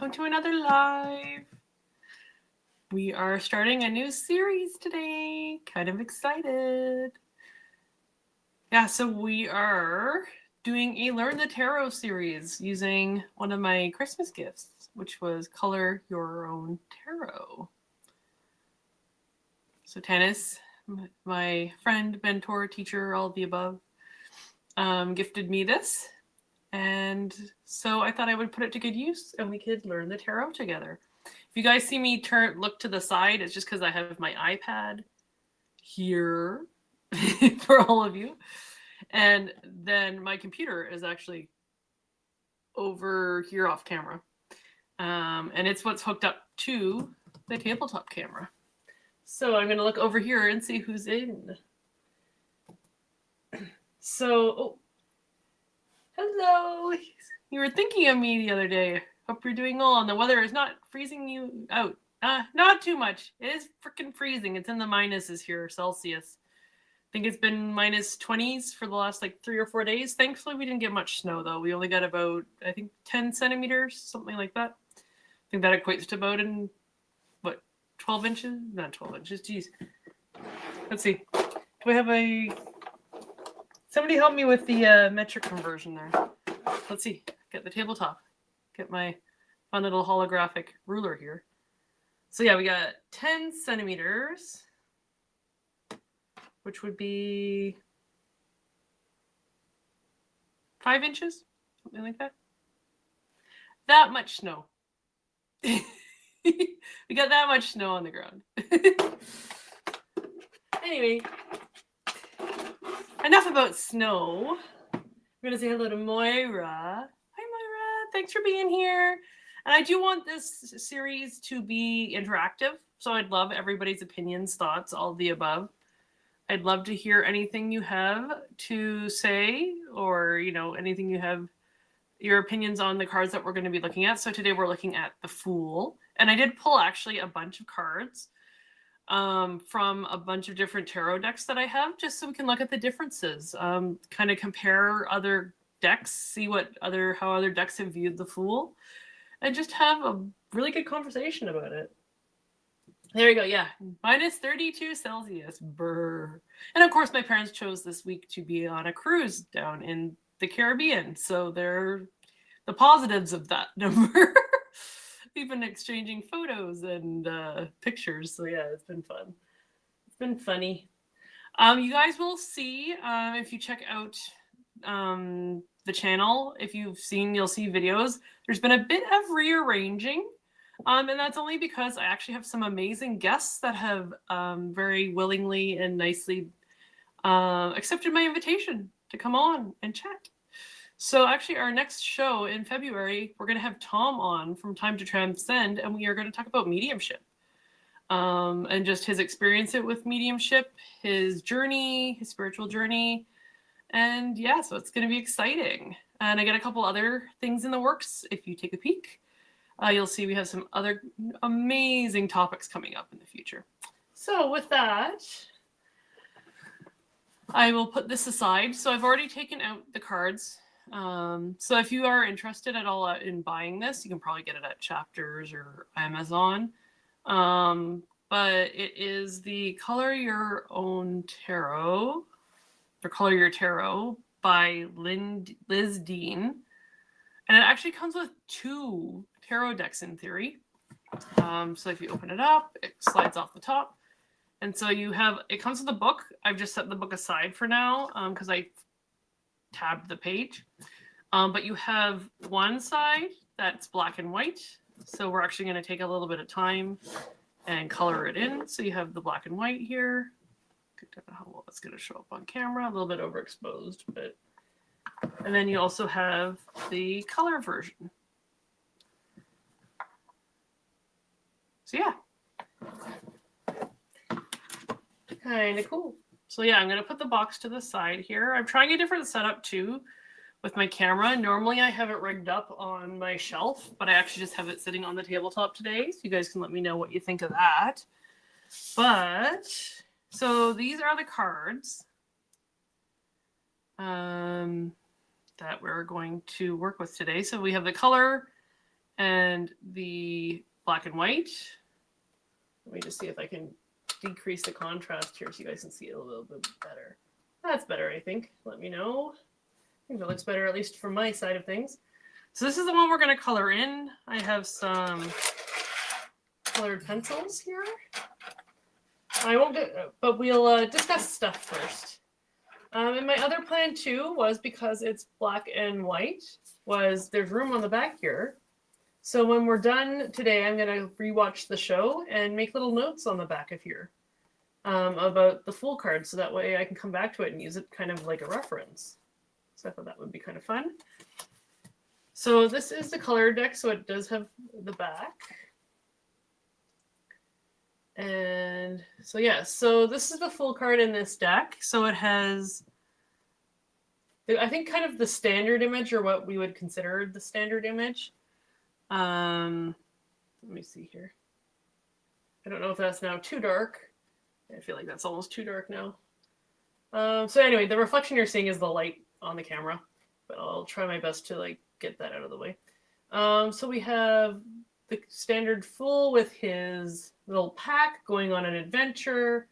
welcome to another live. We are starting a new series today. Kind of excited. Yeah, so we are doing a Learn the Tarot series using one of my Christmas gifts, which was Color Your Own Tarot. So Tanis, my friend, mentor, teacher, all of the above, gifted me this. And so I thought I would put it to good use and we could learn the tarot together. If you guys see me look to the side, it's just because I have my iPad here for all of you. And then my computer is actually over here off camera. And it's what's hooked up to the tabletop camera. So I'm going to look over here and see who's in. So, hello. You were thinking of me the other day. Hope you're doing well and the weather is not freezing you out. Not too much. It is freaking freezing. It's in the minuses here, Celsius. I think it's been minus 20s for the last like 3 or 4 days. Thankfully, we didn't get much snow though. We only got about, I think, 10 centimeters, something like that. I think that equates to about 12 inches? Not 12 inches, geez. Let's see. Do I have a... Somebody help me with the metric conversion there. Let's see. Get the tabletop. Get my fun little holographic ruler here. So yeah, we got 10 centimeters, which would be 5 inches, something like that. That much snow. We got that much snow on the ground. Anyway, enough about snow. We're going to say hello to Moira. Hi, Moira. Thanks for being here. And I do want this series to be interactive, so I'd love everybody's opinions, thoughts, all of the above. I'd love to hear anything you have to say or, anything you have, your opinions on the cards that we're going to be looking at. So today we're looking at the Fool. And I did pull actually a bunch of cards from a bunch of different tarot decks that I have, just so we can look at the differences, kind of compare other decks, see how other decks have viewed the Fool, and just have a really good conversation about it. There you go. Yeah. Minus 32 Celsius. Brr. And of course, my parents chose this week to be on a cruise down in the Caribbean. So they're the positives of that number. We've been exchanging photos and pictures. So yeah, it's been fun. It's been funny. You guys will see if you check out the channel. If you'll see videos. There's been a bit of rearranging. And that's only because I actually have some amazing guests that have very willingly and nicely accepted my invitation to come on and chat. So actually our next show in February, we're going to have Tom on from Time to Transcend, and we are going to talk about mediumship and just his experience with mediumship, his journey, his spiritual journey. And yeah, so it's going to be exciting. And I got a couple other things in the works. If you take a peek, you'll see we have some other amazing topics coming up in the future. So with that, I will put this aside. So I've already taken out the cards. So if you are interested at all in buying this, you can probably get it at Chapters or Amazon. But it is the Color Your Own Tarot, or Color Your Tarot by Liz Dean. And it actually comes with 2 tarot decks in theory. So if you open it up, it slides off the top. And so it comes with a book. I've just set the book aside for now because I tabbed the page. But you have one side that's black and white. So we're actually going to take a little bit of time and color it in. So you have the black and white here. I don't know how well it's going to show up on camera. A little bit overexposed, but... And then you also have the color version. So yeah. Kind of cool. So yeah, I'm going to put the box to the side here. I'm trying a different setup too with my camera. Normally I have it rigged up on my shelf, but I actually just have it sitting on the tabletop today. So you guys can let me know what you think of that. But, so these are the cards that we're going to work with today. So we have the color and the black and white. Let me just see if I can decrease the contrast here so you guys can see it a little bit better. That's better, I think. Let me know. I think that looks better, at least from my side of things. So this is the one we're going to color in. I have some colored pencils here. I won't get, but we'll discuss stuff first. And my other plan too was, because it's black and white, was there's room on the back here. So when we're done today, I'm going to rewatch the show and make little notes on the back of here about the Fool card, so that way I can come back to it and use it kind of like a reference. So I thought that would be kind of fun. So this is the color deck, so it does have the back. And so yeah, so this is the Fool card in this deck. So it has, I think, kind of the standard image, or what we would consider the standard image. Let me see here. I don't know if that's now too dark. I feel like that's almost too dark now. So anyway, the reflection you're seeing is the light on the camera, but I'll try my best to like get that out of the way. So we have the standard Fool with his little pack going on an adventure,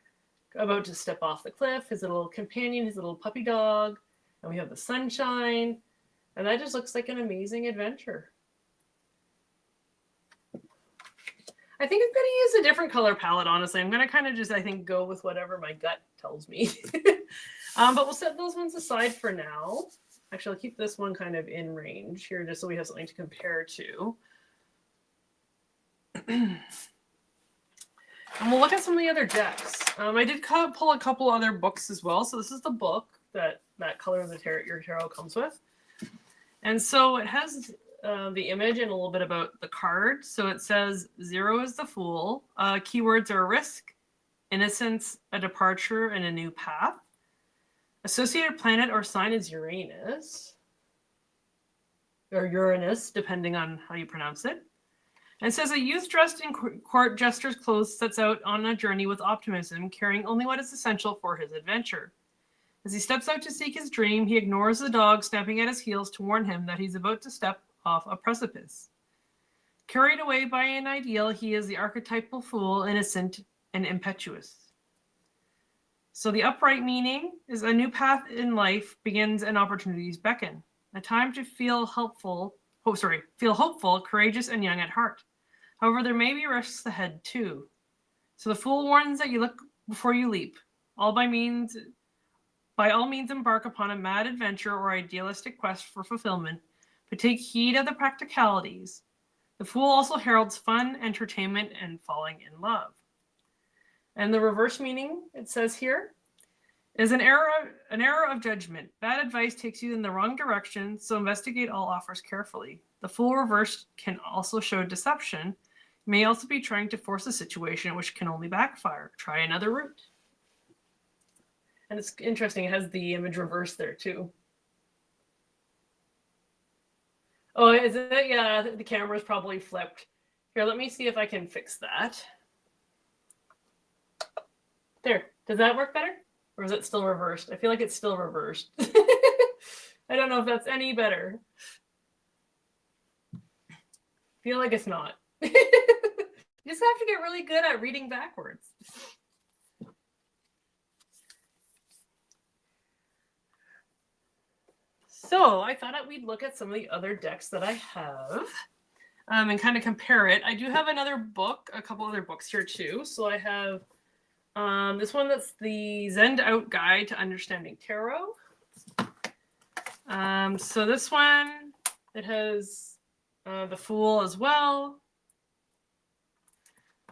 about to step off the cliff, his little companion, his little puppy dog, and we have the sunshine, and that just looks like an amazing adventure. I think I'm going to use a different color palette, honestly. I'm going to kind of just, I think, go with whatever my gut tells me. But we'll set those ones aside for now. Actually, I'll keep this one kind of in range here, just so we have something to compare to. And we'll look at some of the other decks. I did pull a couple other books as well. So this is the book that Color of the Tarot, your tarot comes with. And so it has the image and a little bit about the card. So it says 0 is the Fool. Keywords are risk, innocence, a departure, and a new path. Associated planet or sign is Uranus. Or Uranus, depending on how you pronounce it. And it says a youth dressed in court jester's clothes sets out on a journey with optimism, carrying only what is essential for his adventure. As he steps out to seek his dream, he ignores the dog snapping at his heels to warn him that he's about to step off a precipice. Carried away by an ideal, he is the archetypal fool, innocent and impetuous. So the upright meaning is a new path in life begins and opportunities beckon. A time to feel hopeful, courageous, and young at heart. However, there may be risks ahead too. So the Fool warns that you look before you leap. By all means embark upon a mad adventure or idealistic quest for fulfillment, but take heed of the practicalities. The Fool also heralds fun, entertainment, and falling in love. And the reverse meaning, it says here, is an error of judgment. Bad advice takes you in the wrong direction, so investigate all offers carefully. The Fool reversed can also show deception. You may also be trying to force a situation which can only backfire. Try another route. And it's interesting, it has the image reversed there too. Oh, is it? Yeah, the camera's probably flipped. Here, let me see if I can fix that. There, does that work better? Or is it still reversed? I feel like it's still reversed. I don't know if that's any better. I feel like it's not. You just have to get really good at reading backwards. So I thought we'd look at some of the other decks that I have and kind of compare it. I do have another book, a couple other books here too. So I have this one that's the Zend Out Guide to Understanding Tarot. So this one, it has the Fool as well.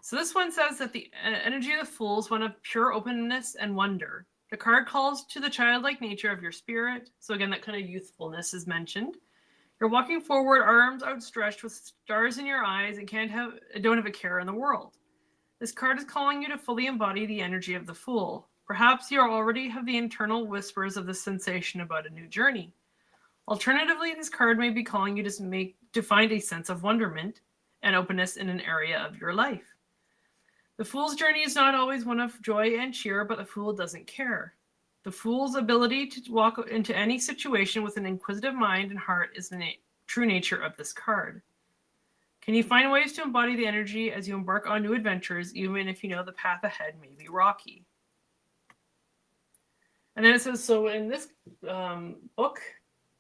So this one says that the energy of the Fool is one of pure openness and wonder. The card calls to the childlike nature of your spirit. So again, that kind of youthfulness is mentioned. You're walking forward, arms outstretched with stars in your eyes, and don't have a care in the world. This card is calling you to fully embody the energy of the Fool. Perhaps you already have the internal whispers of the sensation about a new journey. Alternatively, this card may be calling you to find a sense of wonderment and openness in an area of your life. The Fool's journey is not always one of joy and cheer, but the Fool doesn't care. The Fool's ability to walk into any situation with an inquisitive mind and heart is the true nature of this card. Can you find ways to embody the energy as you embark on new adventures, even if you know the path ahead may be rocky? And then it says, so in this book,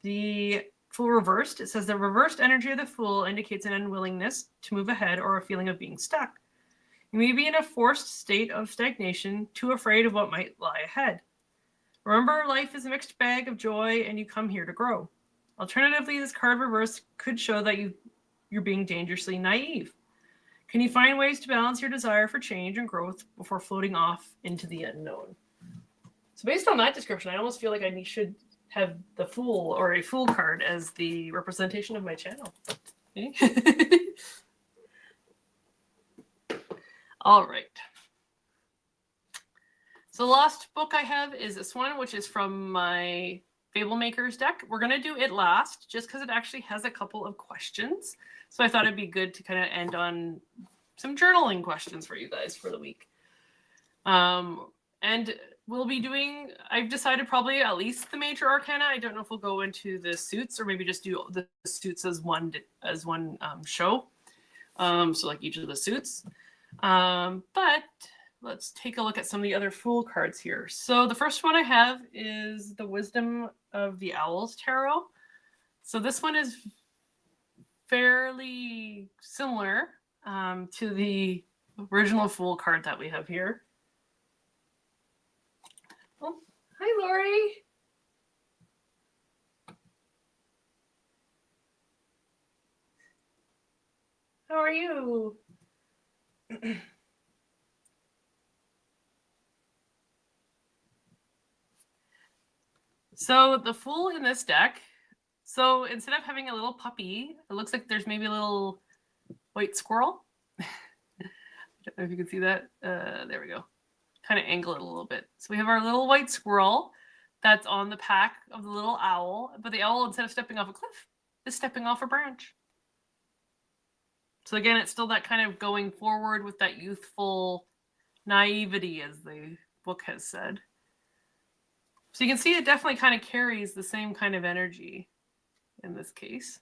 the Fool Reversed, it says the reversed energy of the Fool indicates an unwillingness to move ahead or a feeling of being stuck. You may be in a forced state of stagnation, too afraid of what might lie ahead. Remember, life is a mixed bag of joy, and you come here to grow. Alternatively, this card reverse could show that you're being dangerously naive. Can you find ways to balance your desire for change and growth before floating off into the unknown? So based on that description, I almost feel like I should have the Fool or a Fool card as the representation of my channel. Okay? All right. So the last book I have is this one, which is from my Fable Makers deck. We're going to do it last just because it actually has a couple of questions. So I thought it'd be good to kind of end on some journaling questions for you guys for the week. And we'll be doing, I've decided probably at least the major arcana. I don't know if we'll go into the suits or maybe just do the suits as one show. So like each of the suits. But let's take a look at some of the other Fool cards here. So the first one I have is the Wisdom of the Owls Tarot. So this one is fairly similar to the original Fool card that we have here. Oh, hi, Lori. How are you? So the Fool in this deck, so instead of having a little puppy, it looks like there's maybe a little white squirrel. I don't know if you can see that. There we go. Kind of angle it a little bit. So we have our little white squirrel that's on the pack of the little owl, but the owl, instead of stepping off a cliff, is stepping off a branch. So again, it's still that kind of going forward with that youthful naivety, as the book has said. So you can see it definitely kind of carries the same kind of energy in this case.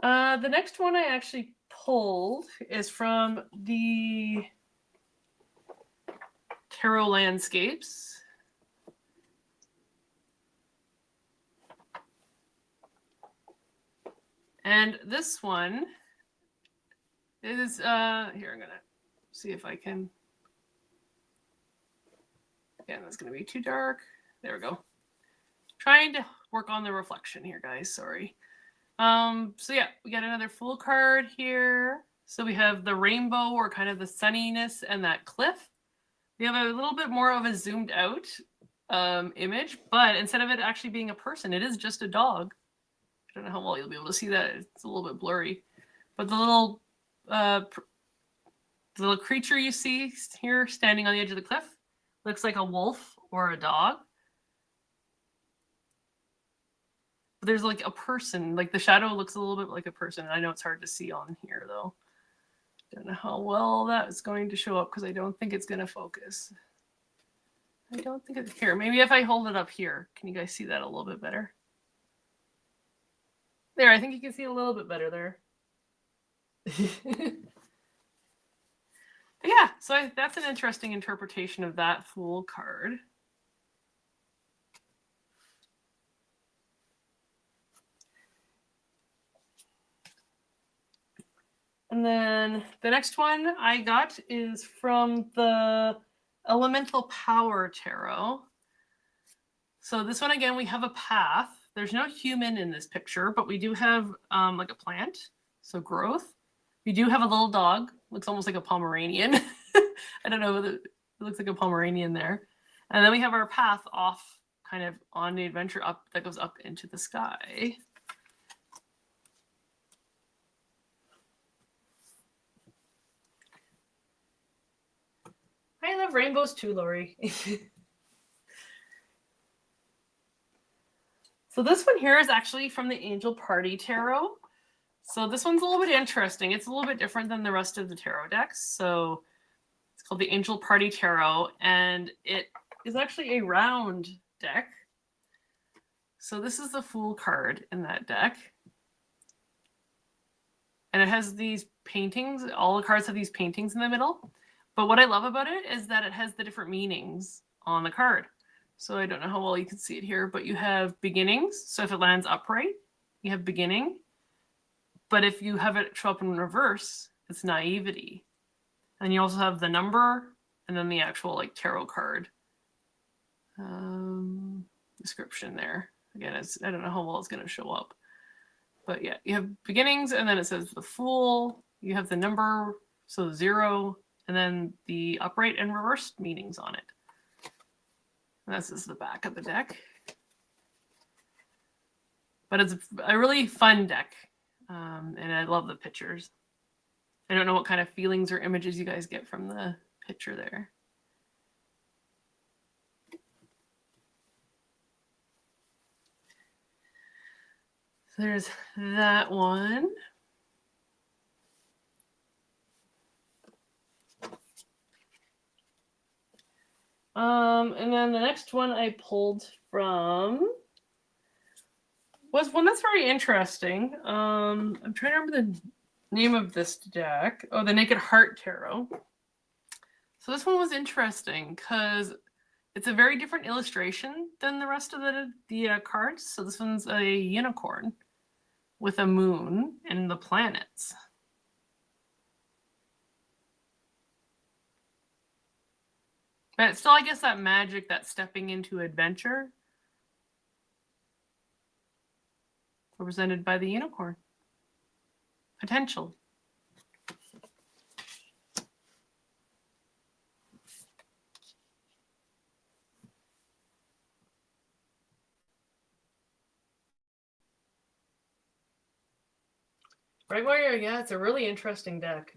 The next one I actually pulled is from the Tarot Landscapes. And this one is, here, I'm gonna see if I can, again, that's gonna be too dark. There we go. Trying to work on the reflection here, guys, sorry. So yeah, we got another Fool card here. So we have the rainbow, or kind of the sunniness, and that cliff. We have a little bit more of a zoomed out image, but instead of it actually being a person, it is just a dog. I don't know how well you'll be able to see that. It's a little bit blurry. But the little creature you see here standing on the edge of the cliff looks like a wolf or a dog. But there's like a person, like the shadow looks a little bit like a person. I know it's hard to see on here though. Don't know how well that is going to show up because I don't think it's going to focus. I don't think it's here. Maybe if I hold it up here, can you guys see that a little bit better? There, I think you can see a little bit better there. Yeah, so that's an interesting interpretation of that Fool card. And then the next one I got is from the Elemental Power Tarot. So this one, again, we have a path. There's no human in this picture, but we do have like a plant, so growth. We do have a little dog, looks almost like a Pomeranian. I don't know, it looks like a Pomeranian there. And then we have our path off kind of on the adventure up that goes up into the sky. I love rainbows too, Lori. So this one here is actually from the Angel Party Tarot. So this one's a little bit interesting. It's a little bit different than the rest of the tarot decks. So it's called the Angel Party Tarot, and it is actually a round deck. So this is the Fool card in that deck. And it has these paintings. All the cards have these paintings in the middle. But what I love about it is that it has the different meanings on the card. So I don't know how well you can see it here, but you have beginnings. So if it lands upright, you have beginning. But if you have it show up in reverse, it's naivety. And you also have the number and then the actual like tarot card description there. Again, I don't know how well it's going to show up. But yeah, you have beginnings, and then it says the Fool. You have the number, so 0, and then the upright and reversed meanings on it. And this is the back of the deck. But it's a really fun deck, and I love the pictures. I don't know what kind of feelings or images you guys get from the picture there. So there's that one. And then the next one I pulled from was one that's very interesting. I'm trying to remember the name of this deck. Oh, the Naked Heart Tarot. So this one was interesting because it's a very different illustration than the rest of the cards. So this one's a unicorn with a moon and the planets. But still, I guess that magic, that stepping into adventure, represented by the unicorn. Potential. Right, Warrior? Yeah, it's a really interesting deck.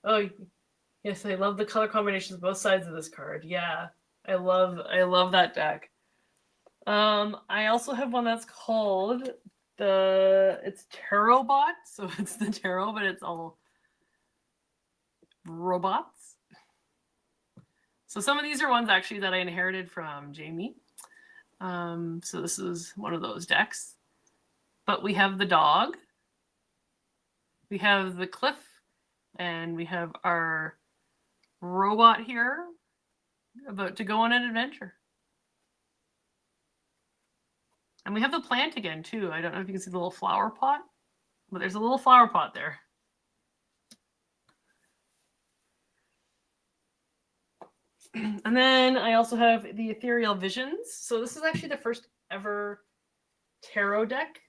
Oh, yes, I love the color combinations of both sides of this card. Yeah, I love that deck. I also have one that's called it's Tarot Bot, so it's the tarot, but it's all robots. So some of these are ones actually that I inherited from Jamie. So this is one of those decks. But we have the dog, we have the cliff, and we have our robot here about to go on an adventure. And we have the plant again, too. I don't know if you can see the little flower pot, but there's a little flower pot there. And then I also have the Ethereal Visions. So this is actually the first ever tarot deck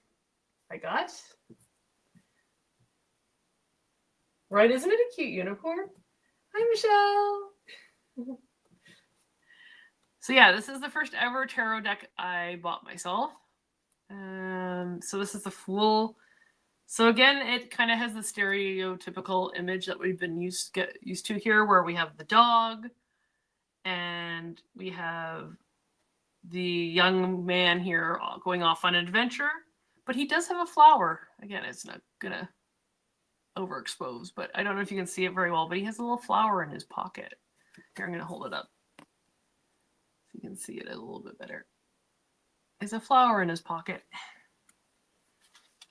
I got. Right, isn't it a cute unicorn? Hi, Michelle. So yeah, this is the first ever tarot deck I bought myself. So this is the Fool. So again, it kind of has the stereotypical image that we've been used to here, where we have the dog and we have the young man here going off on an adventure. But he does have a flower. Again, it's not gonna overexpose, but I don't know if you can see it very well, but he has a little flower in his pocket. Here, I'm gonna hold it up so you can see it a little bit better. There's a flower in his pocket.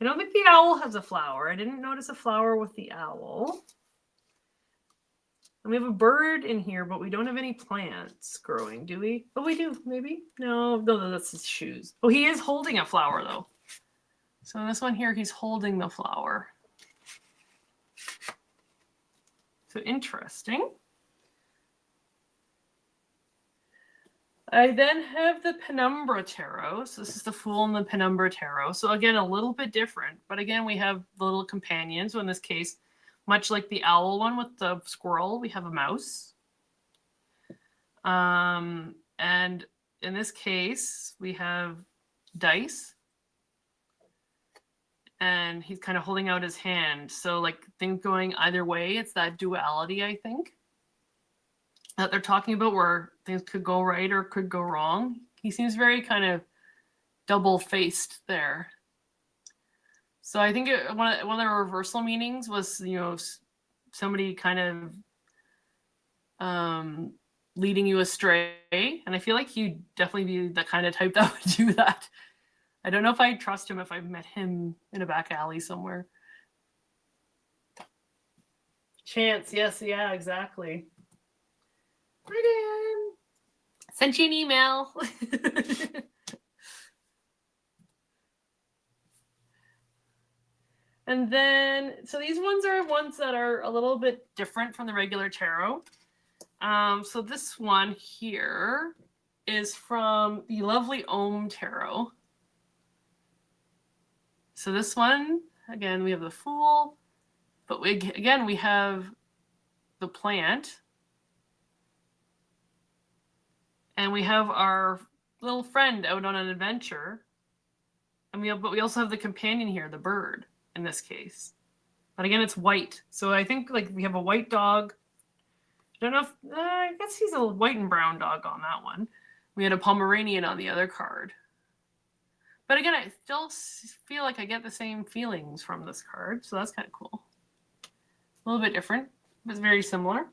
I don't think the owl has a flower. I didn't notice a flower with the owl. And we have a bird in here, but we don't have any plants growing, do we? Oh, we do, maybe? No, that's his shoes. Oh, he is holding a flower, though. So in this one here, he's holding the flower. So interesting. I then have the Penumbra Tarot. So this is the Fool and the Penumbra Tarot. So again, a little bit different. But again, we have the little companions. So in this case, much like the owl one with the squirrel, we have a mouse. And in this case, we have dice. And he's kind of holding out his hand. So like things going either way, it's that duality, I think, that they're talking about, where things could go right or could go wrong. He seems very kind of double-faced there. So I think one of the reversal meanings was, you know, somebody kind of leading you astray. And I feel like he'd definitely be the kind of type that would do that. I don't know if I'd trust him if I met him in a back alley somewhere. Chance, yes, yeah, exactly. Hi, Dan. Sent you an email. And then, so these ones are ones that are a little bit different from the regular tarot. So this one here is from the lovely Om Tarot. So this one, again, we have the Fool, but we have the plant, and we have our little friend out on an adventure, and but we also have the companion here, the bird in this case. But again, it's white, so I think like we have a white dog. I don't know if I guess he's a white and brown dog on that one. We had a Pomeranian on the other card. But again, I still feel like I get the same feelings from this card, so that's kind of cool. A little bit different, but very similar.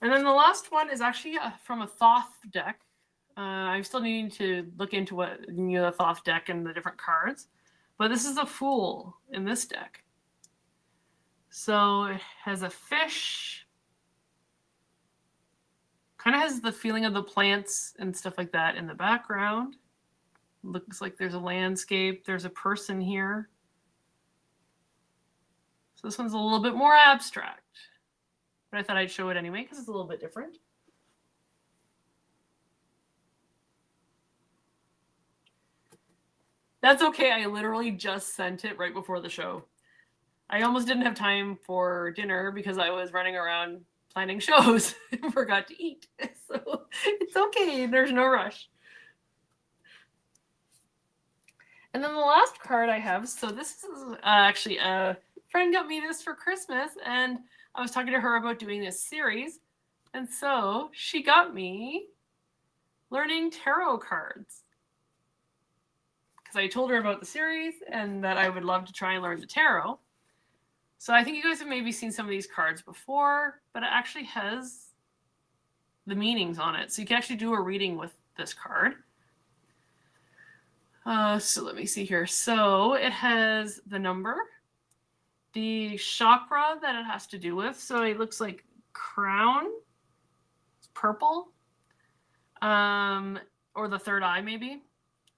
And then the last one is actually from a Thoth deck. I'm still needing to look into what the Thoth deck and the different cards. But this is a Fool in this deck. So it has a fish. Kind of has the feeling of the plants and stuff like that in the background. Looks like there's a landscape. There's a person here. So this one's a little bit more abstract. But I thought I'd show it anyway because it's a little bit different. That's okay. I literally just sent it right before the show. I almost didn't have time for dinner because I was running around planning shows and forgot to eat. So it's okay. There's no rush. And then the last card I have, so this is actually a friend got me this for Christmas, and I was talking to her about doing this series. And so she got me Learning Tarot Cards. Because I told her about the series and that I would love to try and learn the tarot. So I think you guys have maybe seen some of these cards before, but it actually has the meanings on it. So you can actually do a reading with this card. So let me see here. So it has the number, the chakra that it has to do with. So it looks like crown, it's purple, or the third eye maybe.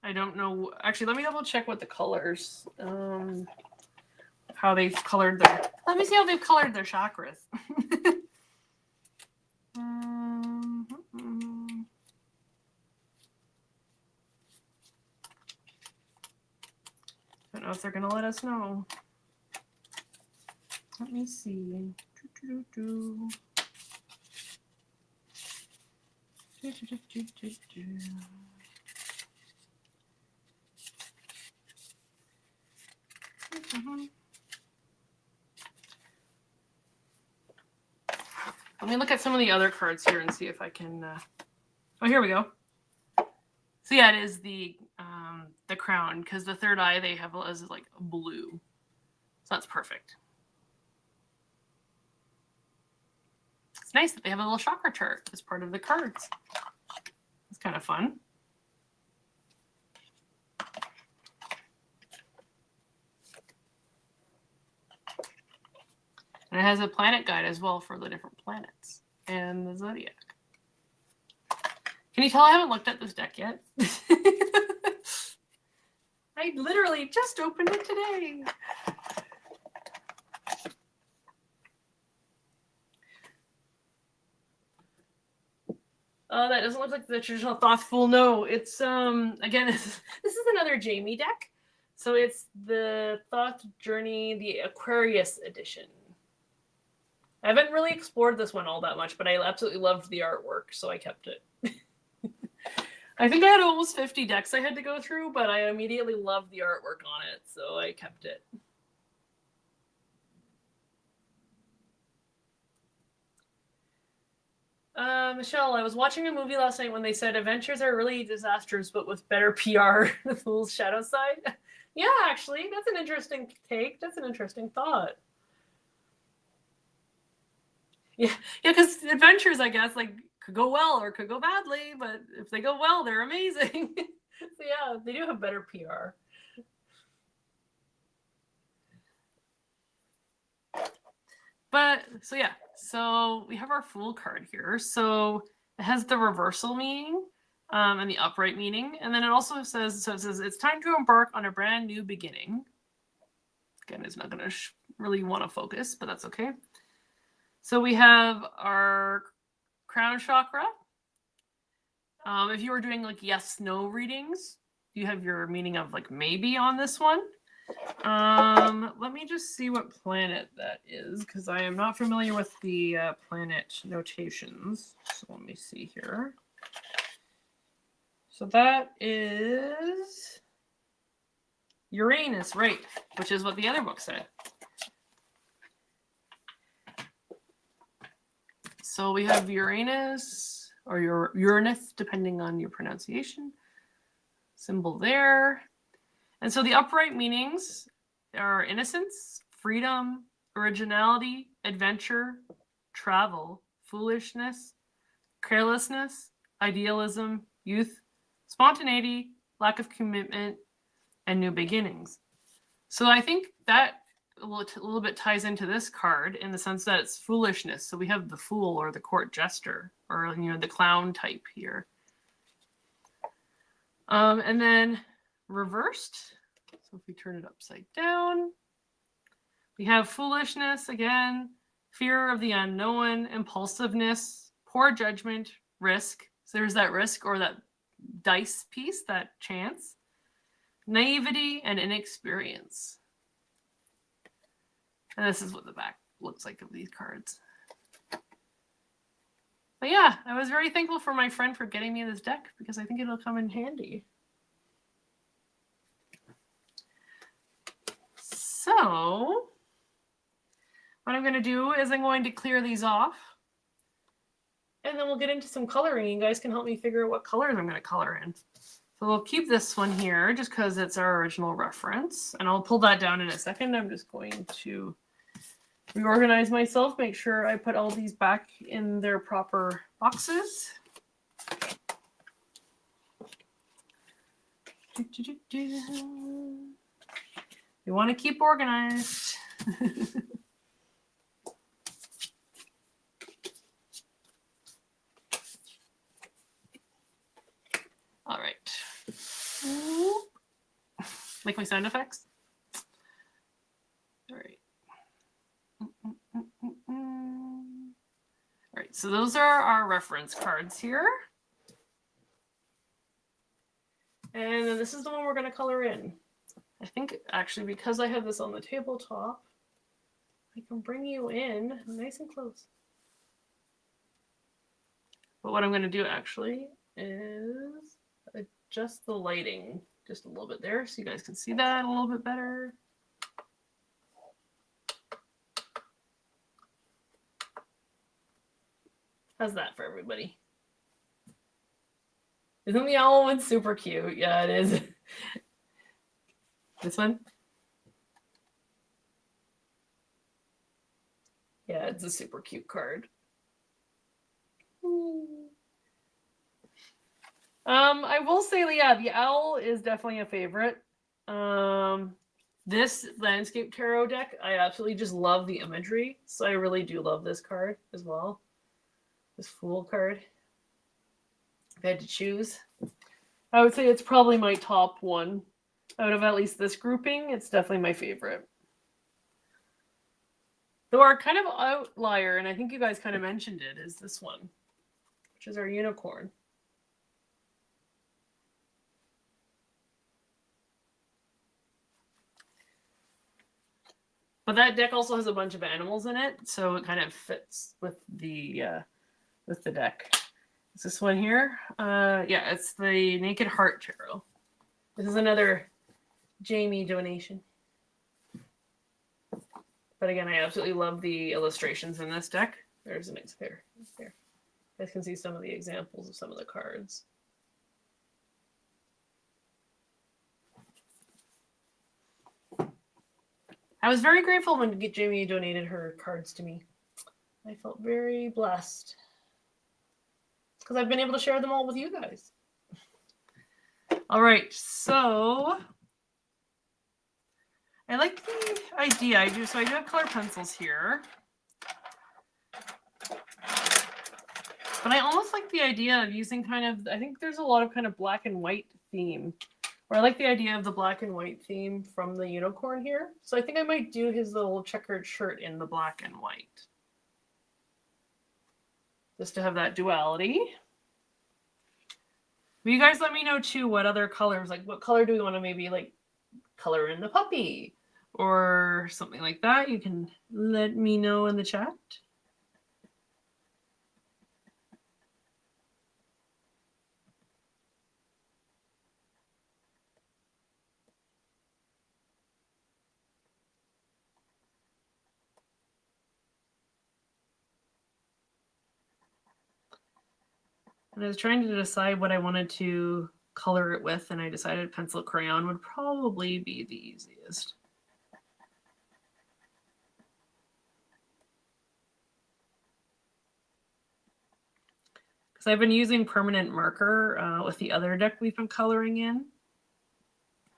I don't know. Actually, let me double check what the colors, how they've colored their. Let me see how they've colored their chakras. I don't know if they're going to let us know. Let me see. Let me look at some of the other cards here and see if I can. Oh, here we go. So yeah, it is the crown, because the third eye they have is like blue, so that's perfect. It's nice that they have a little chakra chart as part of the cards. It's kind of fun. And it has a planet guide as well for the different planets and the zodiac. Can you tell I haven't looked at this deck yet? I literally just opened it today. That doesn't look like the traditional Thoughtful. No, it's again, this is another Jamie deck. So it's the Thought Journey, the Aquarius edition. I haven't really explored this one all that much, but I absolutely loved the artwork, so I kept it. I think I had almost 50 decks I had to go through, but I immediately loved the artwork on it, so I kept it. Michelle, I was watching a movie last night when they said adventures are really disasters, but with better PR. The Fool's Shadow Side. Yeah, actually, that's an interesting take. That's an interesting thought. Yeah, because adventures, I guess, like could go well or could go badly, but if they go well, they're amazing. So yeah, they do have better PR. But so yeah, so we have our Fool card here. So it has the reversal meaning and the upright meaning, and then it also says, so it says it's time to embark on a brand new beginning. Again, it's not going to really want to focus, but that's okay. So we have our crown chakra. If you were doing like yes/no readings, you have your meaning of like maybe on this one. Let me just see what planet that is, because I am not familiar with the planet notations. So let me see here. So that is Uranus, right? Which is what the other book said. So we have Uranus, or Uranus, depending on your pronunciation. Symbol there. And so the upright meanings are innocence, freedom, originality, adventure, travel, foolishness, carelessness, idealism, youth, spontaneity, lack of commitment, and new beginnings. So I think that a little bit ties into this card in the sense that it's foolishness. So we have the fool or the court jester, or the clown type here. And then reversed. So if we turn it upside down, we have foolishness again, fear of the unknown, impulsiveness, poor judgment, risk. So there's that risk or that dice piece, that chance, naivety, and inexperience. And this is what the back looks like of these cards. But yeah, I was very thankful for my friend for getting me this deck because I think it'll come in handy. So what I'm going to do is I'm going to clear these off. And then we'll get into some coloring. You guys can help me figure out what colors I'm going to color in. So we'll keep this one here just because it's our original reference. And I'll pull that down in a second. I'm just going to reorganize myself, make sure I put all these back in their proper boxes. We want to keep organized. All right. Like my sound effects? All right. All right, so those are our reference cards here. And then this is the one we're going to color in. I think actually because I have this on the tabletop, I can bring you in nice and close. But what I'm going to do actually is adjust the lighting just a little bit there so you guys can see that a little bit better. How's that for everybody? Isn't the owl one super cute? Yeah, it is. This one? Yeah, it's a super cute card. I will say, yeah, the owl is definitely a favorite. This landscape tarot deck, I absolutely just love the imagery. So I really do love this card as well. This Fool card. If I had to choose, I would say it's probably my top one. Out of at least this grouping, it's definitely my favorite. Though our kind of outlier, and I think you guys kind of mentioned it, is this one, which is our unicorn. But that deck also has a bunch of animals in it, so it kind of fits with the deck. Is this one here? Yeah, it's the Naked Heart Tarot. This is another Jamie donation. But again, I absolutely love the illustrations in this deck. There's an there. You guys can see some of the examples of some of the cards. I was very grateful when Jamie donated her cards to me. I felt very blessed because I've been able to share them all with you guys. All right, so I like the idea. So I do have color pencils here. But I almost like the idea of using kind of, I think there's a lot of kind of black and white theme. Or I like the idea of the black and white theme from the unicorn here. So I think I might do his little checkered shirt in the black and white. Just to have that duality. But you guys let me know too what other colors, like what color do we want to maybe like color in the puppy or something like that. You can let me know in the chat. And I was trying to decide what I wanted to color it with, and I decided pencil crayon would probably be the easiest. Because I've been using permanent marker with the other deck we've been coloring in.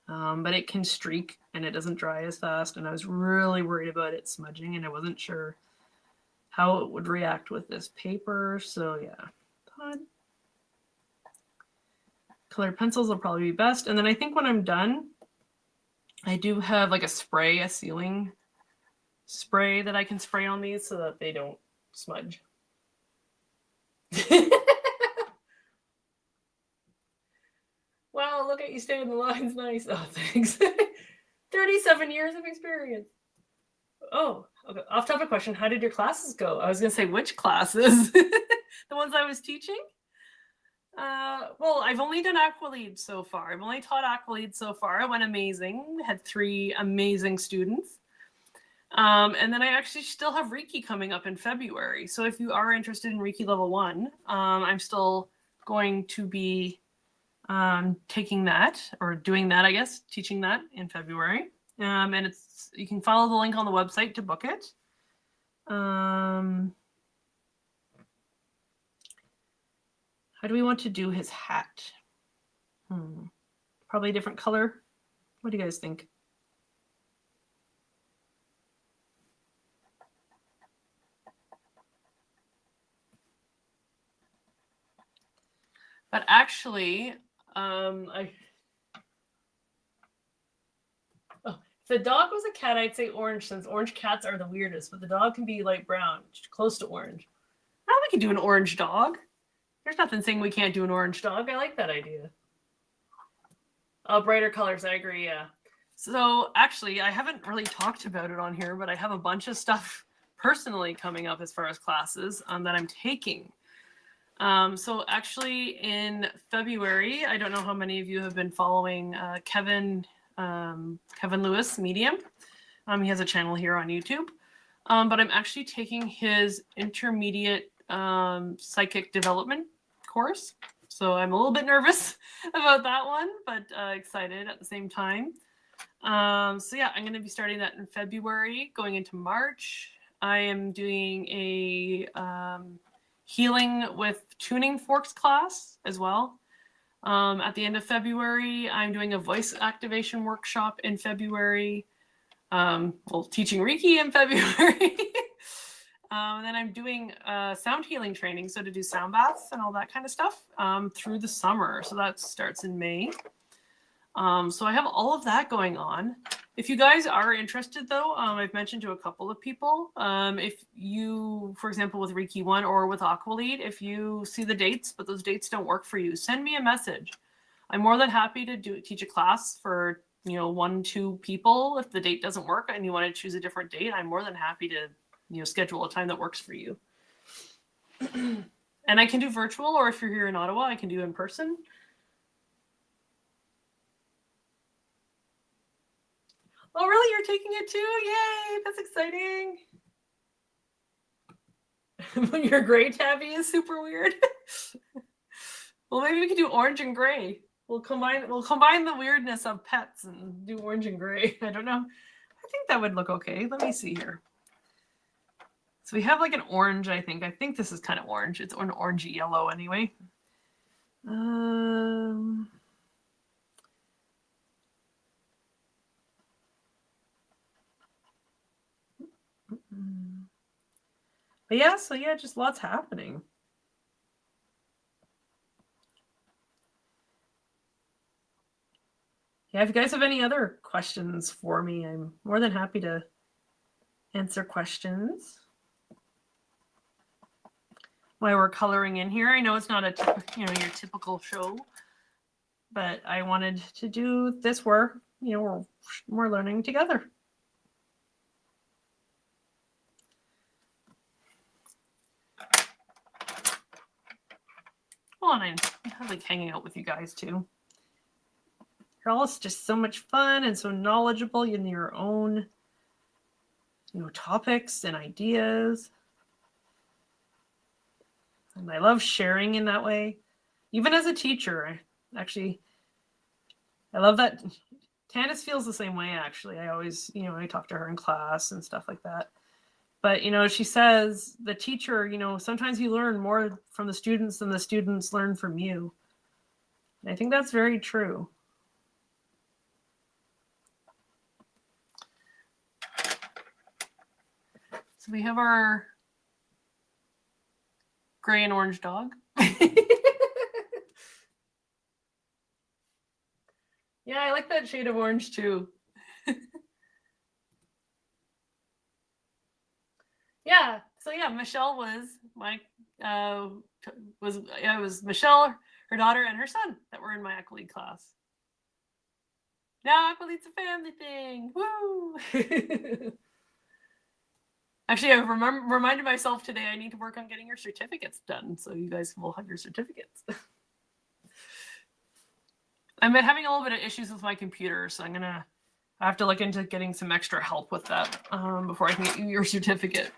But it can streak and it doesn't dry as fast. And I was really worried about it smudging, and I wasn't sure how it would react with this paper. So yeah, thought colored pencils will probably be best. And then I think when I'm done, I do have like a spray, a sealing spray that I can spray on these so that they don't smudge. Wow, look at you staying the lines. Nice. Oh, thanks. 37 years of experience. Oh, okay. Off topic question. How did your classes go? I was going to say which classes? The ones I was teaching? Well, I've only done Aqualead so far. I've only taught Aqualead so far. It went amazing. Had 3 amazing students. And then I actually still have Reiki coming up in February. So if you are interested in Reiki level 1, I'm still going to be taking that, or doing that, I guess, teaching that in February. And it's, you can follow the link on the website to book it. How do we want to do his hat? Probably a different color. What do you guys think? But actually, if the dog was a cat, I'd say orange, since orange cats are the weirdest, but the dog can be light brown, close to orange. I think we can do an orange dog. There's nothing saying we can't do an orange dog. I like that idea. Oh, brighter colors. I agree. Yeah. So actually, I haven't really talked about it on here, but I have a bunch of stuff personally coming up as far as classes that I'm taking. So actually in February, I don't know how many of you have been following Kevin Lewis Medium. He has a channel here on YouTube, but I'm actually taking his intermediate psychic development course. So I'm a little bit nervous about that one, but excited at the same time. So yeah, I'm going to be starting that in February, going into March. I am doing a healing with tuning forks class as well. At the end of February, I'm doing a voice activation workshop in February. Well, teaching Reiki in February. And then I'm doing sound healing training, so to do sound baths and all that kind of stuff through the summer. So that starts in May. So I have all of that going on. If you guys are interested, though, I've mentioned to a couple of people, if you, for example, with Reiki 1 or with Aqualead, if you see the dates, but those dates don't work for you, send me a message. I'm more than happy to teach a class for 1-2 people. If the date doesn't work and you want to choose a different date, I'm more than happy to schedule a time that works for you. And I can do virtual, or if you're here in Ottawa, I can do in person. Oh, really? You're taking it too? Yay! That's exciting. Your gray tabby is super weird. Well, maybe we could do orange and gray. We'll combine the weirdness of pets and do orange and gray. I don't know. I think that would look okay. Let me see here. So we have like an orange, I think. I think this is kind of orange. It's an orangey yellow anyway. But yeah, so yeah, just lots happening. Yeah, if you guys have any other questions for me, I'm more than happy to answer questions. While we're coloring in here, I know it's not your typical show, but I wanted to do this where we're learning together. Well, and I like hanging out with you guys too. You're all just so much fun and so knowledgeable in your own, topics and ideas. And I love sharing in that way. Even as a teacher, I love that. Tanis feels the same way, actually. I always, I talk to her in class and stuff like that. But, she says the teacher, sometimes you learn more from the students than the students learn from you. And I think that's very true. So we have our gray and orange dog. Yeah, I like that shade of orange too. Yeah. So yeah, Michelle was it was Michelle, her daughter, and her son that were in my Aqualead class. Now Aqualead's a family thing. Woo! Actually, I reminded myself today I need to work on getting your certificates done, so you guys will have your certificates. I've been having a little bit of issues with my computer, so I have to look into getting some extra help with that before I can get you your certificate.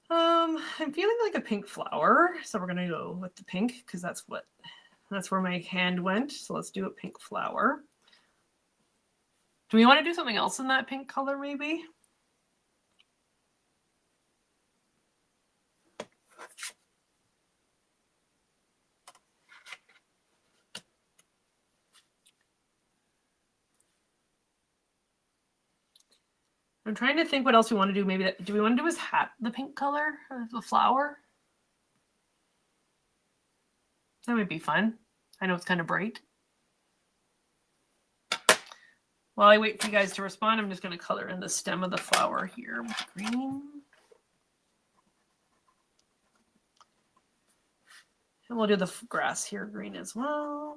I'm feeling like a pink flower, so we're gonna go with the pink because that's where my hand went. So let's do a pink flower. Do we want to do something else in that pink color, maybe? I'm trying to think what else we want to do. Maybe do we want to do his hat the pink color of the flower? That might be fun. I know it's kind of bright. While I wait for you guys to respond, I'm just going to color in the stem of the flower here with green. And we'll do the grass here green as well.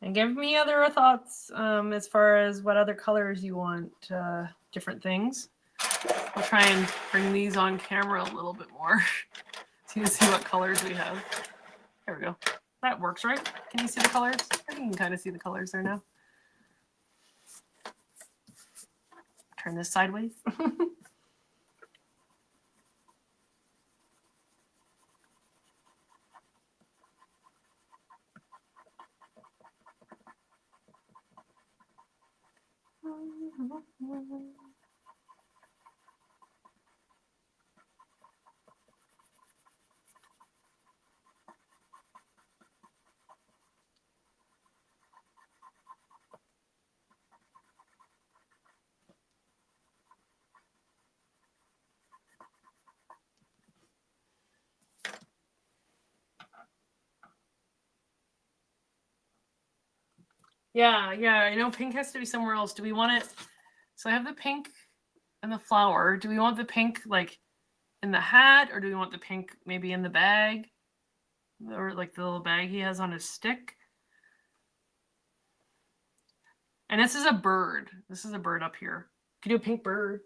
And give me other thoughts as far as what other colors you want, different things. I'll try and bring these on camera a little bit more so you can see what colors we have. There we go. That works, right? Can you see the colors? I think you can kind of see the colors there now. Turn this sideways. Yeah, I know pink has to be somewhere else. Do we want it? So I have the pink and the flower. Do we want the pink like in the hat, or do we want the pink maybe in the bag? Or like the little bag he has on his stick? And this is a bird. This is a bird up here. Could do a pink bird.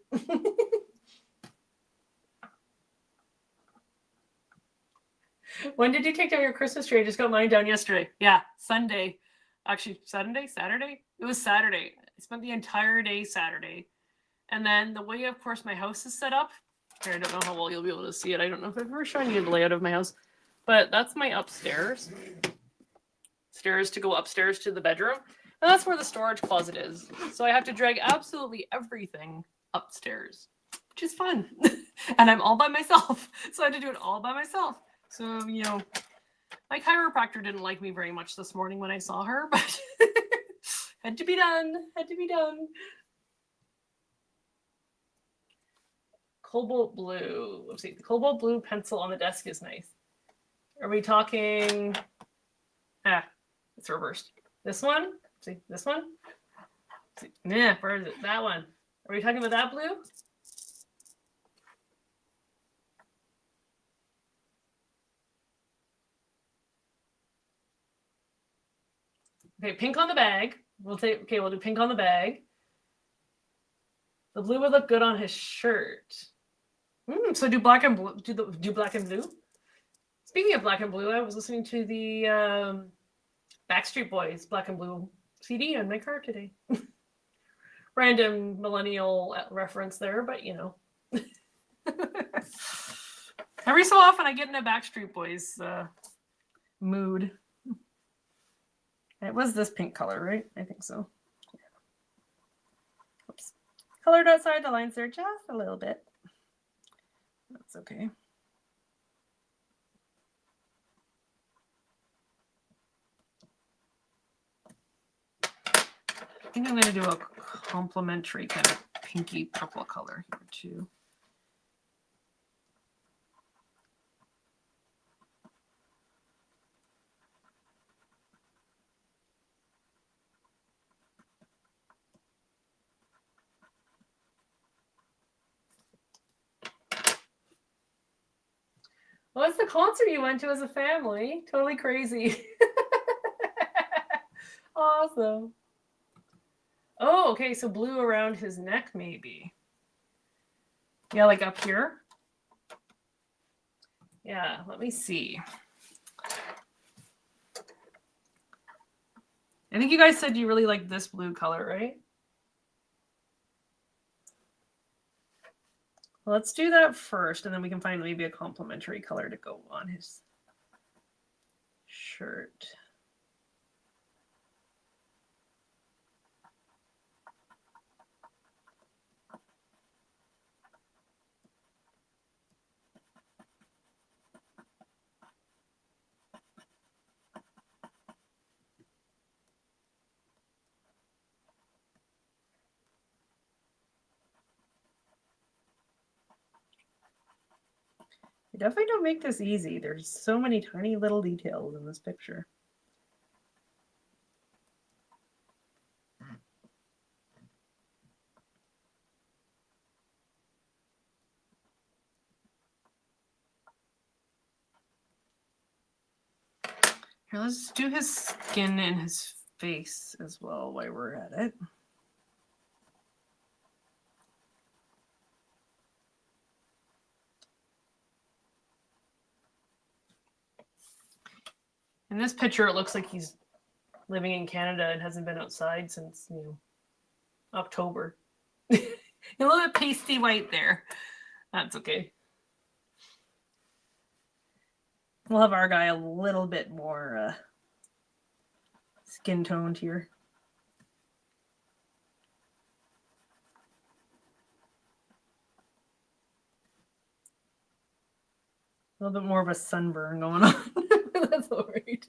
When did you take down your Christmas tree? I just got mine down yesterday. Yeah, Sunday. Actually, Saturday? It was Saturday. I spent the entire day Saturday. And then the way, of course, my house is set up. Here, I don't know how well you'll be able to see it. I don't know if I've ever shown you the layout of my house. But that's my upstairs. Stairs to go upstairs to the bedroom. And that's where the storage closet is. So I have to drag absolutely everything upstairs. which is fun. And I'm all by myself, so I had to do it all by myself. So, you know, my chiropractor didn't like me very much this morning when I saw her, but had to be done. Had to be done. Cobalt blue. Let's see. The cobalt blue pencil on the desk is nice. Are we talking? It's reversed. This one? See, this one? See, yeah, where is it? That one. Are we talking about that blue? Okay, pink on the bag. We'll do pink on the bag. The blue would look good on his shirt. So do black and blue. Do black and blue. Speaking of black and blue, I was listening to the Backstreet Boys Black and Blue CD in my car today. Random millennial reference there, but you know. Every so often I get in a Backstreet Boys mood. It was this pink color, right? I think so. Oops. Colored outside the lines there just a little bit. That's okay. I think I'm going to do a complementary kind of pinky purple color here too. What's the concert you went to as a family? Totally crazy. Awesome. Oh, okay, so blue around his neck maybe. Yeah, like up here. Yeah, let me see. I think you guys said you really like this blue color, right? Well, let's do that first, and then we can find maybe a complementary color to go on his shirt. You definitely don't make this easy. There's so many tiny little details in this picture. Here, let's do his skin and his face as well while we're at it. In this picture, it looks like he's living in Canada and hasn't been outside since, you know, October. A little bit pasty white there. That's okay. We'll have our guy a little bit more skin toned here. A little bit more of a sunburn going on. That's all right.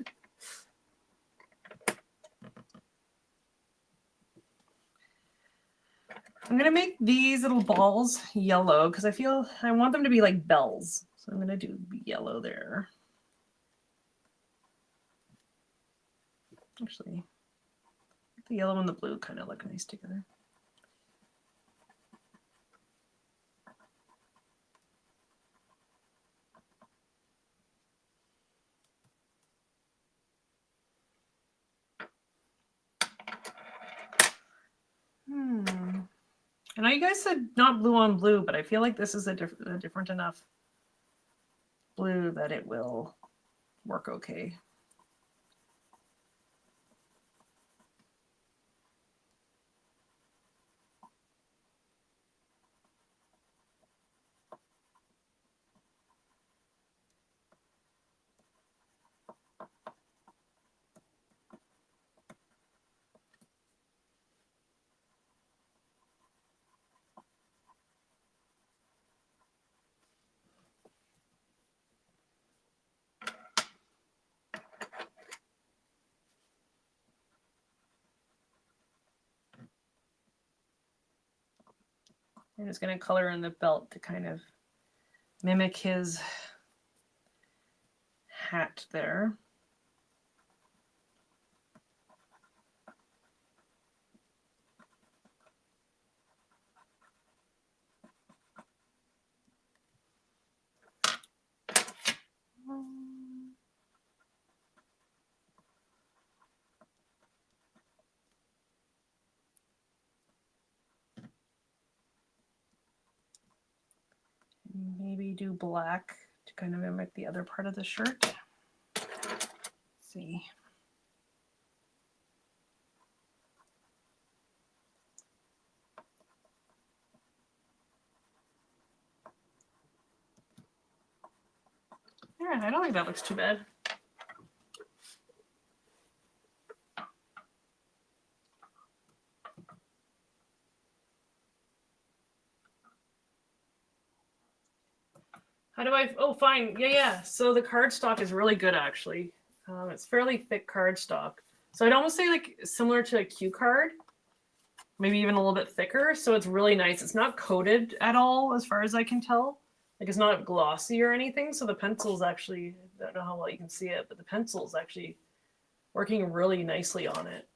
I'm going to make these little balls yellow because I want them to be like bells. So I'm going to do yellow there. Actually, the yellow and the blue kind of look nice together. I know you guys said not blue on blue, but I feel like this is a different enough blue that it will work okay. I'm just going to color in the belt to kind of mimic his hat there. Maybe do black to kind of mimic the other part of the shirt. Let's see. Yeah, I don't think that looks too bad. How do I? Oh, fine. Yeah. So the cardstock is really good, actually. It's fairly thick cardstock. So I'd almost say like similar to a cue card, maybe even a little bit thicker. So it's really nice. It's not coated at all, as far as I can tell. Like it's not glossy or anything. So the pencil's actually, I don't know how well you can see it, but the pencil's actually working really nicely on it.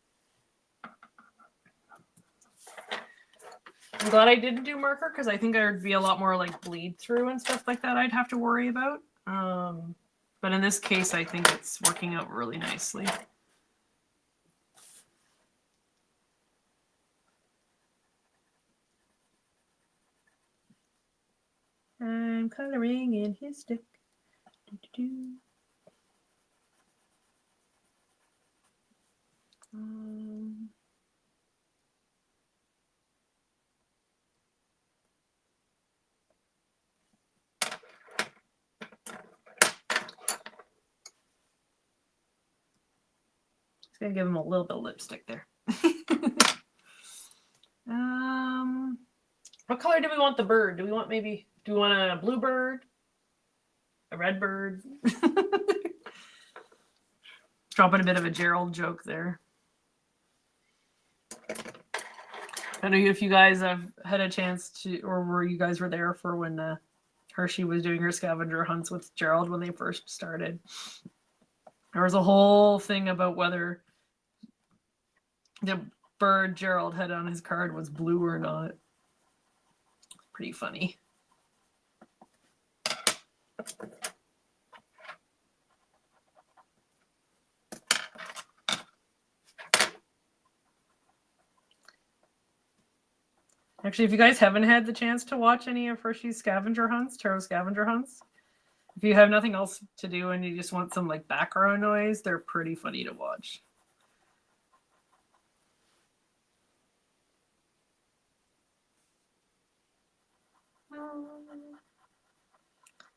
I'm glad I didn't do marker because I think there'd be a lot more like bleed through and stuff like that I'd have to worry about. But in this case, I think it's working out really nicely. I'm coloring in his stick. Just gonna give him a little bit of lipstick there. What color do we want the bird? Do we want a blue bird? A red bird? Dropping a bit of a Gerald joke there. I don't know if you guys have had a chance to, or were you guys were there for when Hershey was doing her scavenger hunts with Gerald when they first started. There was a whole thing about whether the bird Gerald had on his card was blue or not. Pretty funny. Actually, if you guys haven't had the chance to watch any of Hershey's scavenger hunts, tarot scavenger hunts, if you have nothing else to do and you just want some like background noise, they're pretty funny to watch.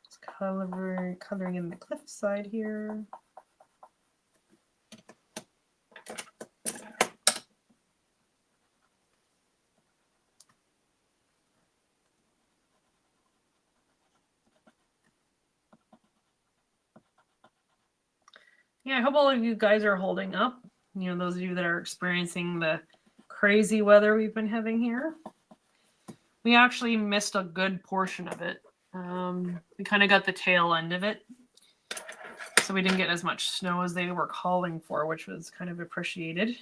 Just coloring in the cliffside here. Yeah, I hope all of you guys are holding up. You know, those of you that are experiencing the crazy weather we've been having here. We actually missed a good portion of it. We kind of got the tail end of it. So we didn't get as much snow as they were calling for, which was kind of appreciated.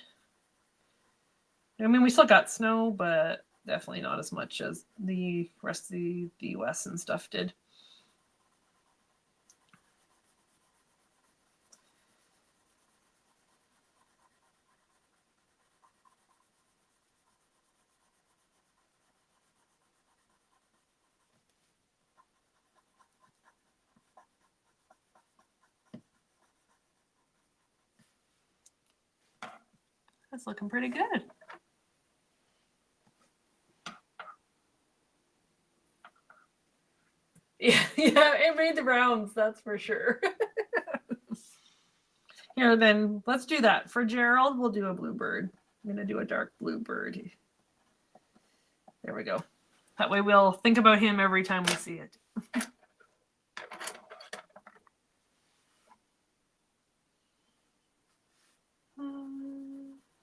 I mean, we still got snow, but definitely not as much as the rest of the US and stuff did. That's looking pretty good. Yeah, it made the rounds, that's for sure. Here, then, let's do that. For Gerald, we'll do a blue bird. I'm going to do a dark blue bird. There we go. That way we'll think about him every time we see it.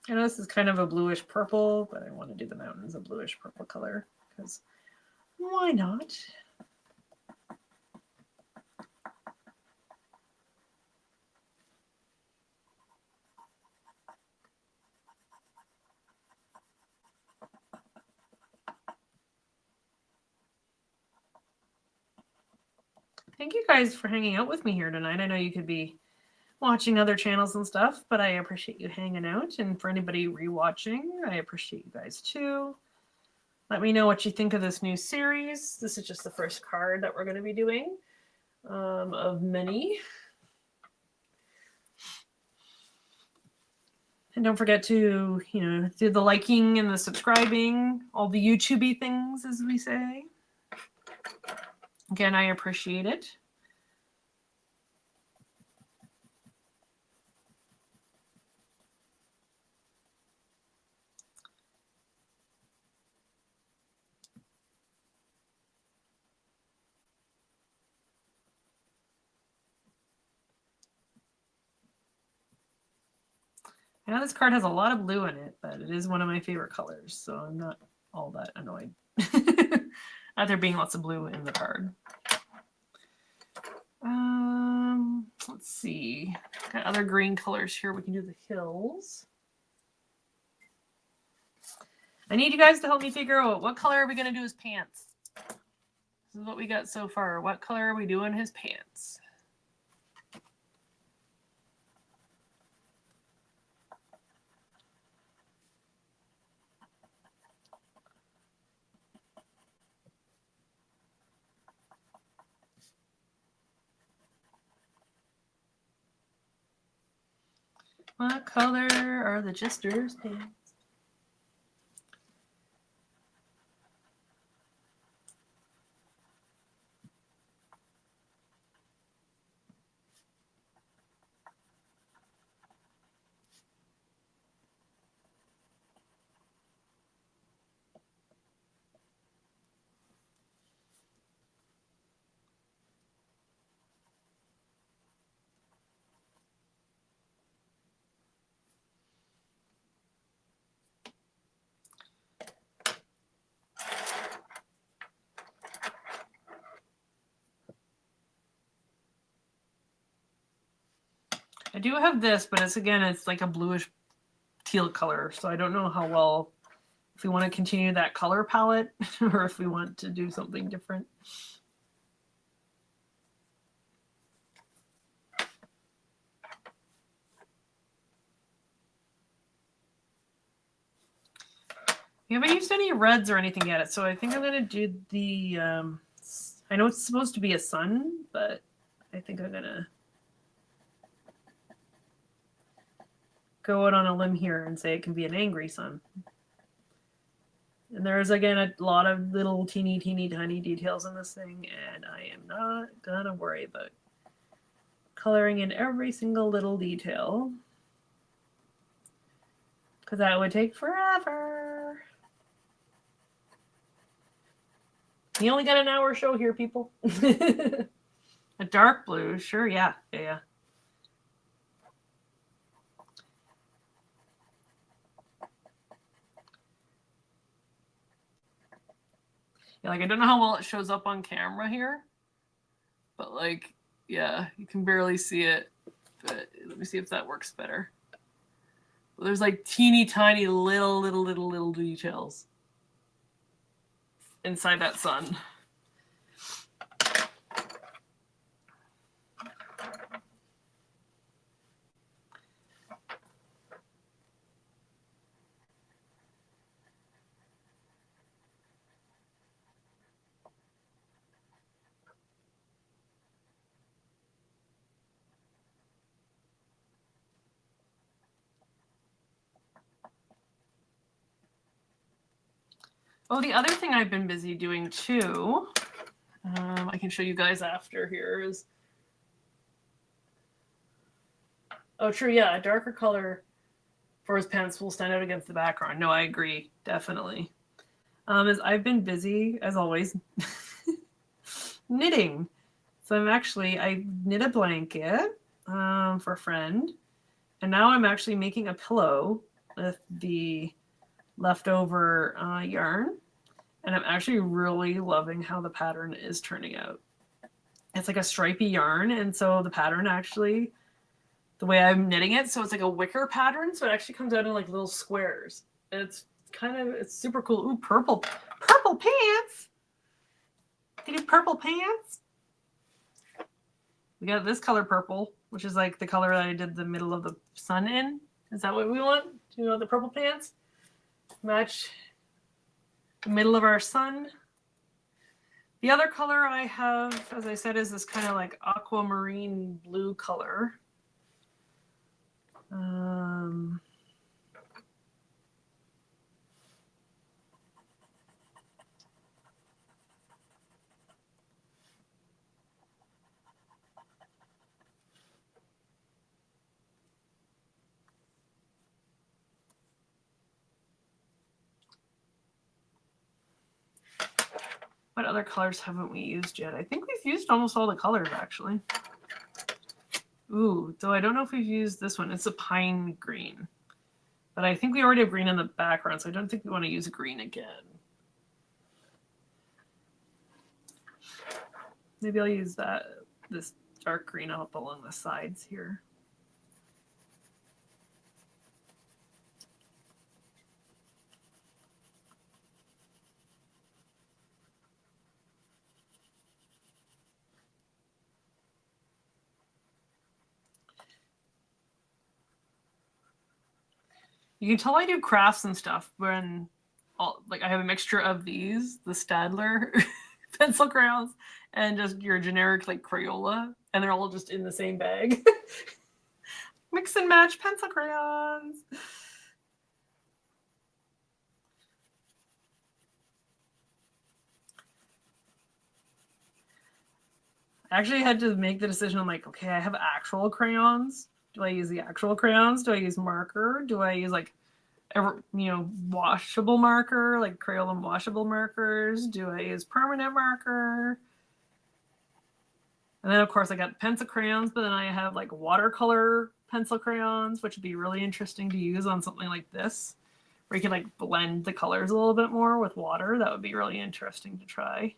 I know this is kind of a bluish purple, but I want to do the mountains a bluish purple color because Why not? Thank you guys for hanging out with me here tonight. I know you could be watching other channels and stuff, but I appreciate you hanging out. And for anybody rewatching, I appreciate you guys too. Let me know what you think of this new series. This is just the first card that we're going to be doing of many. And don't forget to, do the liking and the subscribing, all the YouTube-y things, as we say. Again, I appreciate it. I know this card has a lot of blue in it, but it is one of my favorite colors, so I'm not all that annoyed at there being lots of blue in the card. Let's see. Got other green colors here. We can do the hills. I need you guys to help me figure out what color are we going to do his pants. This is what we got so far. What color are we doing his pants? What color are the Jester's pants? I do have this, but it's like a bluish teal color, so I don't know how well, if we want to continue that color palette or if we want to do something different. We haven't used any reds or anything yet, so I think I'm going to do the, I know it's supposed to be a sun, but I think I'm going to go out on a limb here and say it can be an angry sun. And there's, again, a lot of little teeny tiny details in this thing, and I am not going to worry about coloring in every single little detail, because that would take forever. You only got an hour show here, people. A dark blue, sure, yeah. Yeah, like, I don't know how well it shows up on camera here, but, like, yeah, you can barely see it. But let me see if that works better. Well, there's, like, teeny tiny little details inside that sun. Oh, the other thing I've been busy doing too, I can show you guys after here, is, oh, true, yeah, a darker color for his pants will stand out against the background. No, I agree, definitely. Is I've been busy, as always, knitting. So I knit a blanket for a friend, and now I'm actually making a pillow with the leftover yarn. And I'm actually really loving how the pattern is turning out. It's like a stripy yarn, and so the pattern actually, the way I'm knitting it, so it's like a wicker pattern, so it actually comes out in like little squares. It's super cool. Ooh, purple pants. Can you do purple pants? We got this color purple, which is like the color that I did the middle of the sun in. Is that what we want? Do you want the purple pants? Match the middle of our sun. The other color I have, as I said, is this kind of like aquamarine blue color. What other colors haven't we used yet? I think we've used almost all the colors, actually. Ooh, though I don't know if we've used this one. It's a pine green. But I think we already have green in the background, so I don't think we want to use green again. Maybe I'll use this dark green up along the sides here. You can tell I do crafts and stuff when like I have a mixture of these, the Staedtler pencil crayons, and just your generic like Crayola, and they're all just in the same bag. Mix and match pencil crayons. I actually had to make the decision. I'm like, okay, I have actual crayons. Do I use the actual crayons? Do I use marker? Do I use like, washable marker, like Crayola washable markers? Do I use permanent marker? And then of course I got pencil crayons, but then I have like watercolor pencil crayons, which would be really interesting to use on something like this, where you can like blend the colors a little bit more with water. That would be really interesting to try.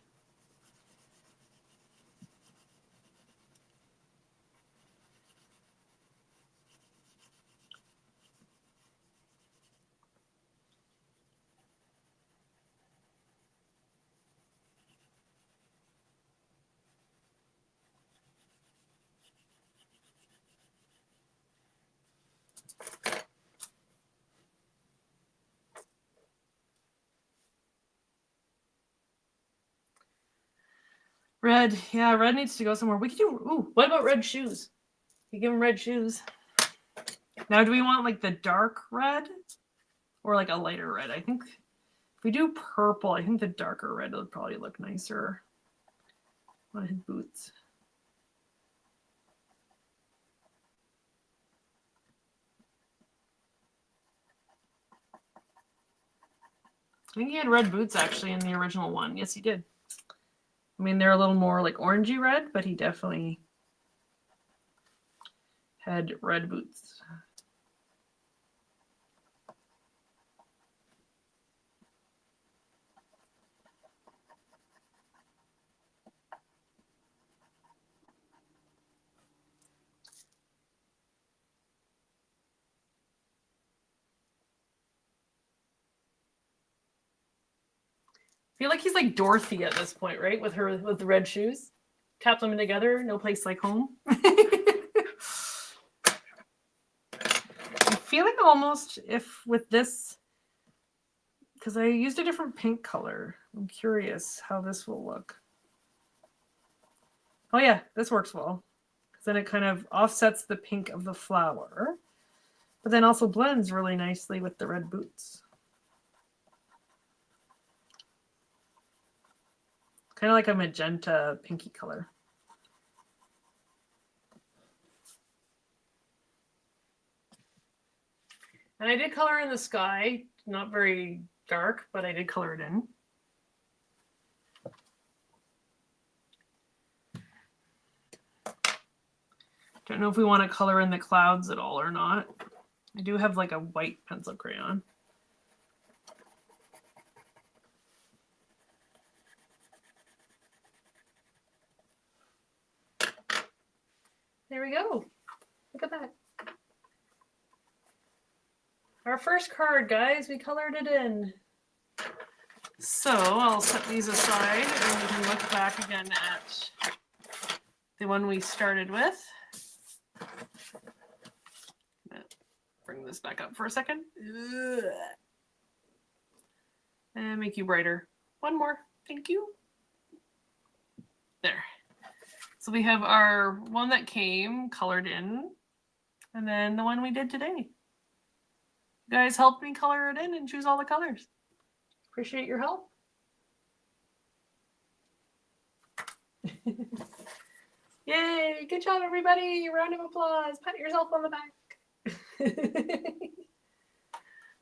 Red, yeah, red needs to go somewhere. We could do, ooh, what about red shoes? You give him red shoes. Now, do we want like the dark red or like a lighter red? I think if we do purple, I think the darker red would probably look nicer on his boots. I think he had red boots actually in the original one. Yes, he did. I mean, they're a little more like orangey red, but he definitely had red boots. I feel like he's like Dorothy at this point, right? With the red shoes. Tap them together, no place like home. I'm feeling almost if with this, because I used a different pink color. I'm curious how this will look. Oh yeah, this works well. Because then it kind of offsets the pink of the flower, but then also blends really nicely with the red boots. Kind of like a magenta pinky color. And I did color in the sky, not very dark, but I did color it in. Don't know if we want to color in the clouds at all or not. I do have like a white pencil crayon. There we go. Look at that. Our first card, guys. We colored it in. So I'll set these aside and we can look back again at the one we started with. Bring this back up for a second. And make you brighter. One more. Thank you. There. So we have our one that came colored in, and then the one we did today. You guys helped me color it in and choose all the colors. Appreciate your help. Yay! Good job, everybody. Round of applause. Pat yourself on the back.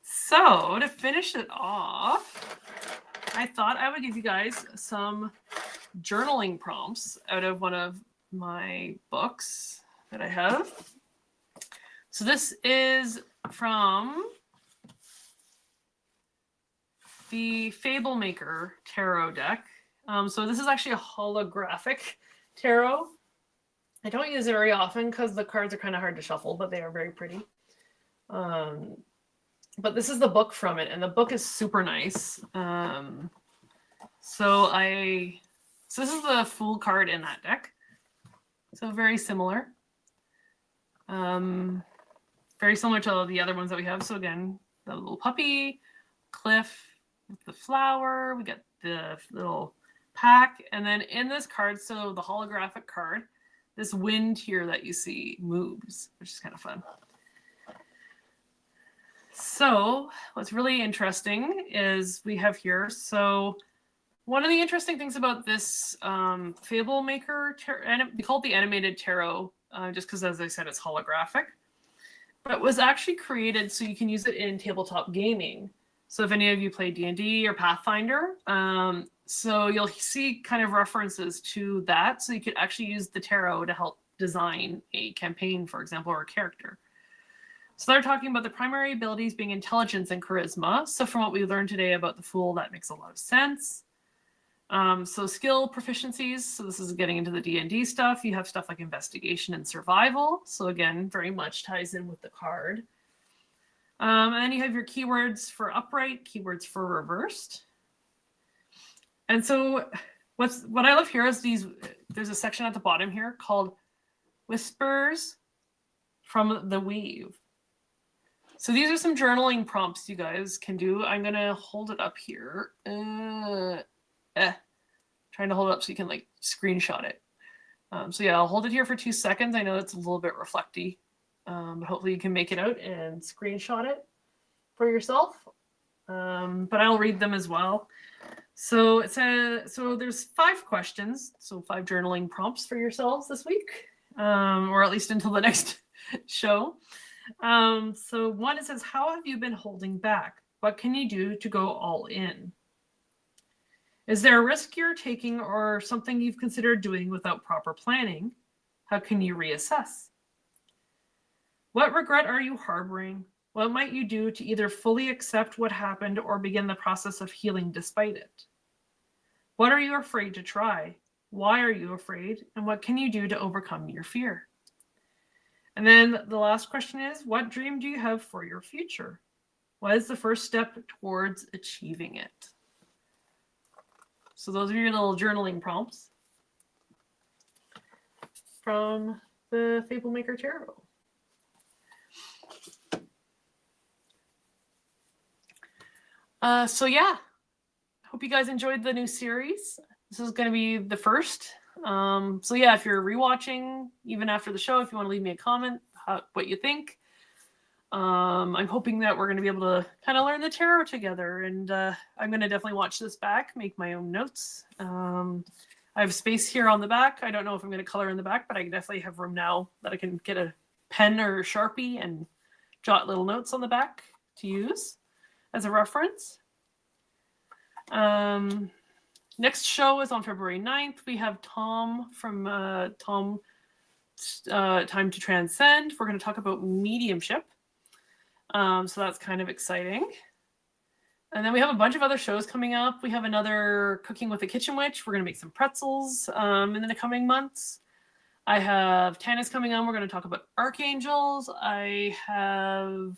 So to finish it off, I thought I would give you guys some journaling prompts out of one of my books that I have. So this is from the Fablemaker Tarot deck. So this is actually a holographic tarot. I don't use it very often because the cards are kind of hard to shuffle, but they are very pretty. But this is the book from it, and the book is super nice. So this is the Fool card in that deck. So very similar. Very similar to the other ones that we have. So again, the little puppy, Cliff with the flower, we got the little pack, and then in this card, so the holographic card, this wind here that you see moves, which is kind of fun. So what's really interesting is we have here, so one of the interesting things about this Fablemaker, we call it the animated tarot, just because, as I said, it's holographic, but it was actually created so you can use it in tabletop gaming. So if any of you play D&D or Pathfinder, so you'll see kind of references to that. So you could actually use the tarot to help design a campaign, for example, or a character. So they're talking about the primary abilities being intelligence and charisma. So from what we learned today about the Fool, that makes a lot of sense. So skill proficiencies. So this is getting into the D&D stuff. You have stuff like investigation and survival. So again, very much ties in with the card. And then you have your keywords for upright, keywords for reversed. And so what I love here is there's a section at the bottom here called Whispers from the Weave. So these are some journaling prompts you guys can do. I'm going to hold it up here. Trying to hold it up so you can like screenshot it. So yeah, I'll hold it here for 2 seconds. I know it's a little bit reflecty, but hopefully you can make it out and screenshot it for yourself. But I'll read them as well. So it says, so there's 5 questions, so 5 journaling prompts for yourselves this week, or at least until the next show. So one, it says, how have you been holding back? What can you do to go all in? Is there a risk you're taking or something you've considered doing without proper planning? How can you reassess? What regret are you harboring? What might you do to either fully accept what happened or begin the process of healing despite it? What are you afraid to try? Why are you afraid? And what can you do to overcome your fear? And then the last question is, what dream do you have for your future? What is the first step towards achieving it? So those are your little journaling prompts from the Fablemaker Tarot. So yeah, hope you guys enjoyed the new series. This is going to be the first. So yeah, if you're rewatching, even after the show, if you want to leave me a comment, what you think. I'm hoping that we're going to be able to kind of learn the tarot together, and I'm going to definitely watch this back, make my own notes. I have space here on the back. I don't know if I'm going to color in the back, but I definitely have room now that I can get a pen or Sharpie and jot little notes on the back to use as a reference. Next show is on February 9th. We have Tom from Time to Transcend. We're going to talk about mediumship. So that's kind of exciting. And then we have a bunch of other shows coming up. We have another Cooking with the Kitchen Witch. We're going to make some pretzels in the coming months. I have Tannis coming on. We're going to talk about archangels. I have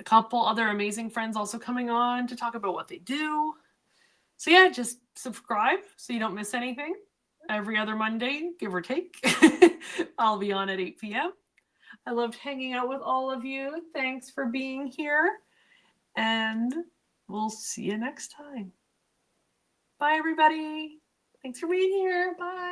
a couple other amazing friends also coming on to talk about what they do. So yeah, just subscribe so you don't miss anything. Every other Monday, give or take. I'll be on at 8 p.m. I loved hanging out with all of you. Thanks for being here. And we'll see you next time. Bye, everybody. Thanks for being here. Bye.